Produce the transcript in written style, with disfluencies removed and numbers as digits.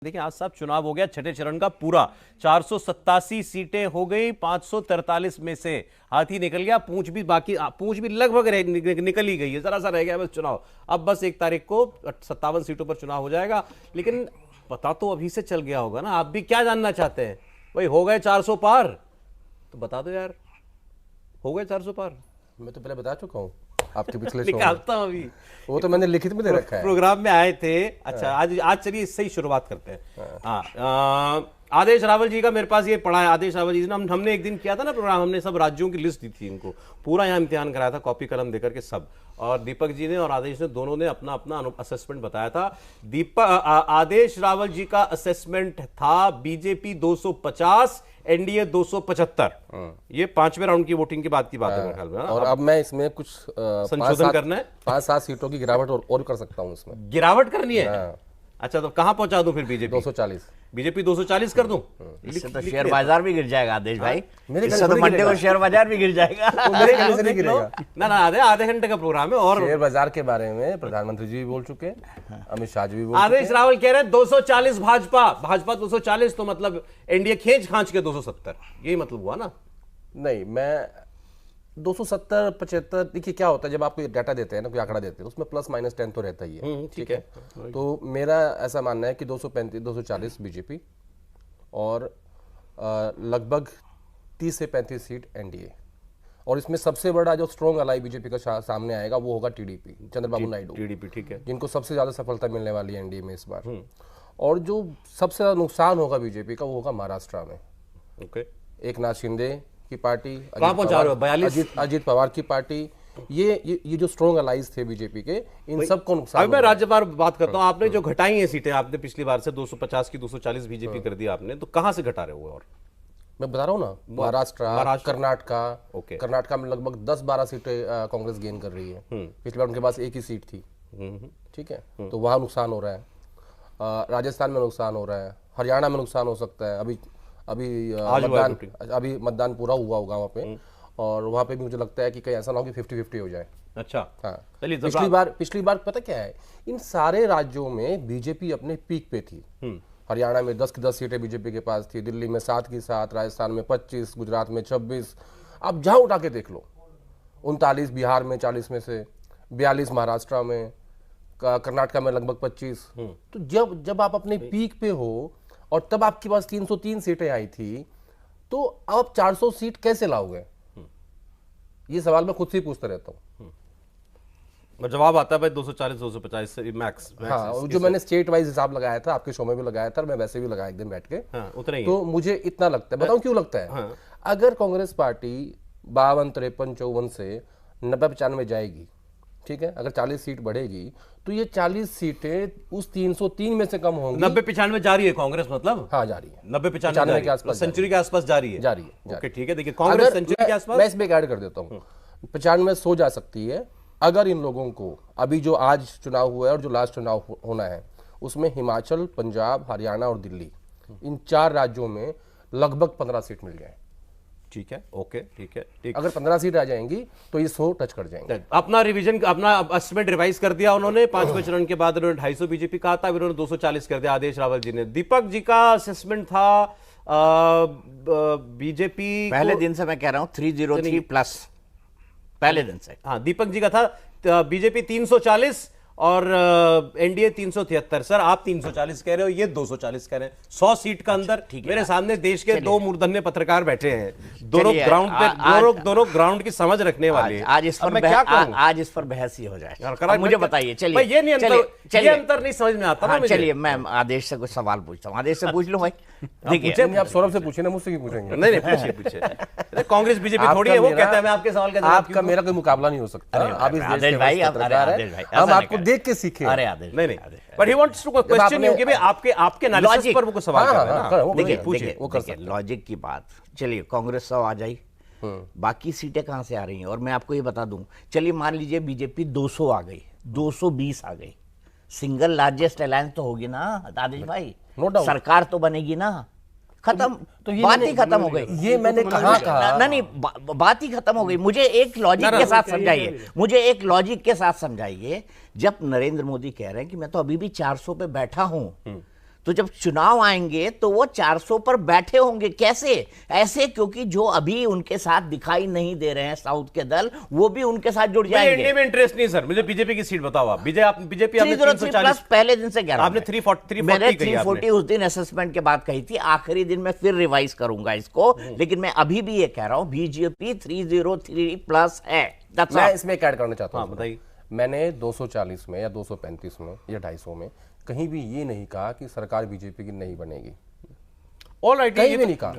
देखिए आज साहब चुनाव हो गया छठे चरण का पूरा 487 सीटें हो गई। 543 में से हाथी निकल गया, पूंछ भी बाकी, पूंछ भी लगभग निकल ही गई है, जरा सा रह गया बस चुनाव। अब बस 1 तारीख को 57 सीटों पर चुनाव हो जाएगा। लेकिन पता तो अभी से चल गया होगा ना, आप भी क्या जानना चाहते हैं भाई? हो गए 400 पार तो बता दो यार, हो गए 400 पार? मैं तो पहले बता चुका हूँ आपके पिछले निकालता हूँ अभी, वो तो मैंने लिखित में दे रखा है, प्रोग्राम में आए थे। अच्छा आज चलिए इससे ही शुरुआत करते हैं। हाँ, आदेश रावल जी का मेरे पास ये पढ़ा है। आदेश रावल जी ने हमने एक दिन किया था ना प्रोग्राम, हमने सब राज्यों की लिस्ट दी थी, इनको पूरा यहाँ इम्तिहान कराया था कॉपी कलम देकर के सब, और दीपक जी ने और आदेश ने दोनों ने अपना अपना असेसमेंट बताया था। आदेश रावल जी का असेसमेंट था बीजेपी 250, एनडीए 275। ये 5वें राउंड की वोटिंग के बाद की बात है मेरे ख्याल में। और अब मैं इसमें कुछ संशोधन करना है, 5-7 सीटों की गिरावट और कर सकता हूँ, इसमें गिरावट करनी है। अच्छा तो कहां पहुंचा दूं फिर? बीजेपी 240, बीजेपी 240 कर दूं? इससे तो शेयर बाजार भी गिर जाएगा आदेश भाई, इससे तो मंडे को शेयर बाजार भी गिर जाएगा। मेरे कहने से नहीं गिरेगा ना, आधे घंटे का प्रोग्राम है। और शेयर बाजार के बारे में प्रधानमंत्री जी भी बोल चुके हैं, अमित शाह जी भी बोल चुके हैं। आदेश रावल कह रहे हैं 240 भाजपा 240, तो मतलब एनडीए खींच के 270, यही मतलब हुआ ना? नहीं, मैं 270-75, देखिए क्या होता है जब आप कोई डाटा देते हैं ना, कोई आंकड़ा देते हैं, उसमें +-10 तो रहता ही है, ठीक है। तो मेरा ऐसा मानना है कि 235-240 बीजेपी और लगभग 30 से 35 सीट एनडीए, और इसमें सबसे बड़ा जो स्ट्रॉन्ग अलाई बीजेपी का सामने आएगा वो होगा टीडीपी, चंद्रबाबू नायडू, टीडीपी, ठीक है, जिनको सबसे ज्यादा सफलता मिलने वाली है एनडीए में इस बार। और जो सबसे ज्यादा नुकसान होगा बीजेपी का वो होगा महाराष्ट्र में। ओके, एकनाथ शिंदे की पार्टी, अजित पवार की पार्टी, ये जो स्ट्रॉन्ग अलाइज थे बीजेपी के, इन सब को नुकसान। अभी मैं राज्यवार बात करता हूं। आपने जो घटाई है सीटें, आपने पिछली बार से 250 की 240 बीजेपी कर दिया आपने, तो कहां से घटा रहे हो? और मैं बता रहा हूं ना, महाराष्ट्र, कर्नाटका में लगभग 10-12 सीटें कांग्रेस गेन कर रही है। पिछली बार उनके पास एक ही सीट थी, ठीक है, तो वहां नुकसान हो रहा है। राजस्थान में नुकसान हो रहा है, हरियाणा में नुकसान हो सकता है। अभी मतदान पूरा हुआ होगा वहाँ पे, और वहाँ पे भी मुझे लगता है कि कहीं ऐसा ना हो कि 50-50 हो जाए। अच्छा, हाँ, पिछली बार पता क्या है, इन सारे राज्यों में बीजेपी अपने पीक पे थी। हरियाणा में 10 की 10 सीटें बीजेपी के पास थी, दिल्ली में 7 की 7, राजस्थान में 25, गुजरात में 26। आप जहाँ उठा के देख लो, 39 बिहार में 40 में से, 42 महाराष्ट्र में, कर्नाटका में लगभग 25। तो जब आप अपने पीक पे हो और तब आपके पास 303 सीटें आई थी, तो आप 400 सीट कैसे लाओगे? ये सवाल मैं खुद से ही पूछता रहता हूँ। जवाब आता है भाई 240-250 से मैक्स। हाँ, जो मैंने स्टेट वाइज हिसाब लगाया था, आपके शो में भी लगाया था, मैं वैसे भी लगाया एक दिन बैठ के। हाँ, उतना ही तो मुझे इतना लगता है, बताऊं क्यों लगता है। हाँ। अगर कांग्रेस पार्टी 52, 53, 54 से 90-95 जाएगी, ठीक है, अगर 40 सीट बढ़ेगी तो ये 40 सीटें उस 303 में से कम होंगी। 90-95 जा रही है कांग्रेस, मतलब? हाँ, जा रही है, 90-95 के आसपास, सेंचुरी के आसपास जा रही है। ओके, ठीक है। देखिए कांग्रेस सेंचुरी के आसपास, मैं इसमें ऐड कर देता हूँ, 95 सो जा सकती है अगर इन लोगों को अभी जो आज चुनाव हुआ है और जो लास्ट चुनाव होना है उसमें हिमाचल, पंजाब, हरियाणा और दिल्ली, इन 4 राज्यों में लगभग 15 सीट मिल जाए। ठीक है, ओके, ठीक है, ठीक। अगर 15 सीट आ जाएंगी तो ये 100 टच कर जाएंगे। अपना रिवीजन, अपना एस्टिमेट रिवाइज कर दिया उन्होंने। 5वें चरण के बाद उन्होंने 250 बीजेपी कहा था, उन्होंने 240 कर दिया आदेश रावल जी ने। दीपक जी का असेसमेंट था बीजेपी पहले दिन से, मैं कह रहा हूं 303 प्लस, पहले दिन से। हाँ, दीपक जी का था बीजेपी 340 और एनडीए 373। सर आप 340 कह रहे हो, ये 240 कह रहे हैं, 100 सीट का अंदर। मेरे सामने देश के 2 मूर्धन्य पत्रकार बैठे हैं, दोनों ग्राउंड पे, दोनों ग्राउंड की समझ रखने वाले। आज इस पर बहस ही हो जाए। मुझे बताइए, चलिए, ये अंतर नहीं समझ में आता। चलिए मैं आदेश से कुछ सवाल पूछता हूँ, आदेश से पूछ लो भाई। देखिए, आप सौरभ से पूछे ना, मुझसे क्यों पूछेंगे? नहीं, पूछिए। कांग्रेस बीजेपी थोड़ी है, वो कहता है मैं आपके सवाल का आपका मेरा कोई मुकाबला नहीं हो सकता। आप इस देश के पत्रकार हैं, हम आपको देख के सीखे। अरे आदेश, नहीं, but he wants to question you कि भाई आपके एनालिसिस पर वो सवाल कर रहे हैं। देखिए, पूछिए लॉजिक की बात। चलिए कांग्रेस 100 आ जाए, बाकी सीटें कहां से आ रही हैं? और मैं आपको ये बता दूं, चलिए मान लीजिए बीजेपी 200 आ गई, 220 आ गई, सिंगल लार्जेस्ट अलायंस तो होगी ना आदेश भाई, सरकार तो बनेगी ना। खत्म, तो बात ही खत्म हो गई। ये मैंने कहा नहीं, बात ही खत्म हो गई। मुझे एक लॉजिक के साथ समझाइए, मुझे एक लॉजिक के साथ समझाइए। जब नरेंद्र मोदी कह रहे हैं कि मैं तो अभी भी 400 पे बैठा हूं, तो जब चुनाव आएंगे तो वो 400 पर बैठे होंगे। कैसे? ऐसे, क्योंकि जो अभी उनके साथ दिखाई नहीं दे रहे हैं साउथ के दल, वो भी उनके साथ जुड़ मुझे जाएंगे। एनडीए में इंटरेस्ट नहीं सर, मुझे बीजेपी की सीट बताओ आप। बीजेपी आपने 303 प्लस पहले दिन से कह रहा हूं आपने मैं। 340 मैंने कही आपने। 340 उस दिन असेसमेंट के बाद कही थी, आखिरी दिन में फिर रिवाइज करूंगा इसको, लेकिन मैं अभी भी ये कह रहा हूं बीजेपी 303 प्लस है। That's मैं all। इसमें एक ऐड करना चाहता हूँ। हाँ, बताइए। मैंने 240 में या 235 में या 250 में कहीं भी ये नहीं कहा कि सरकार बीजेपी की नहीं बनेगी, ऑल राइट, कहीं भी नहीं कहा।